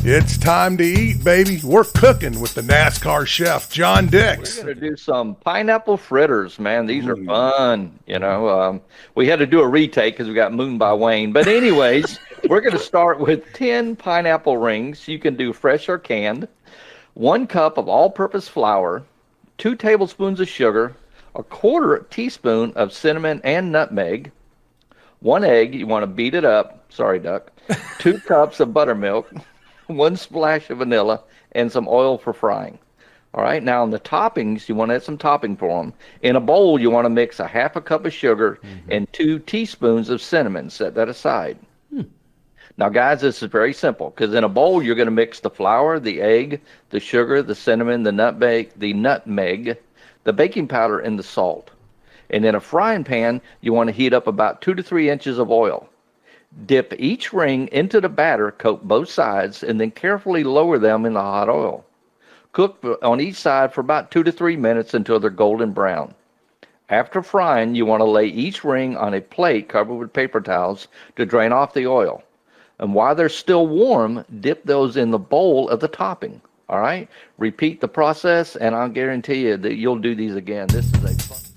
It's time to eat, baby. We're cooking with the NASCAR chef, John Dix. We're going to do some pineapple fritters, man. These are fun. We had to do a retake because we got mooned by Wayne. But anyways, we're going to start with 10 pineapple rings. You can do fresh or canned. 1 cup of all-purpose flour, 2 tablespoons of sugar, a quarter teaspoon of cinnamon and nutmeg, 1 egg. You want to beat it up. Sorry, Duck. 2 cups of buttermilk, 1 splash of vanilla, and some oil for frying. All right, now on the toppings, you want to add some topping for them. In a bowl, you want to mix a 1/2 cup of sugar and 2 teaspoons of cinnamon. Set that aside. Now, guys, this is very simple because in a bowl, you're going to mix the flour, the egg, the sugar, the cinnamon, the nutmeg, the baking powder, and the salt. And in a frying pan, you want to heat up about 2 to 3 inches of oil. Dip each ring into the batter, coat both sides, and then carefully lower them in the hot oil. Cook on each side for about 2 to 3 minutes until they're golden brown. After frying, you want to lay each ring on a plate covered with paper towels to drain off the oil. And while they're still warm, dip those in the bowl of the topping. All right? Repeat the process, and I'll guarantee you that you'll do these again. This is a fun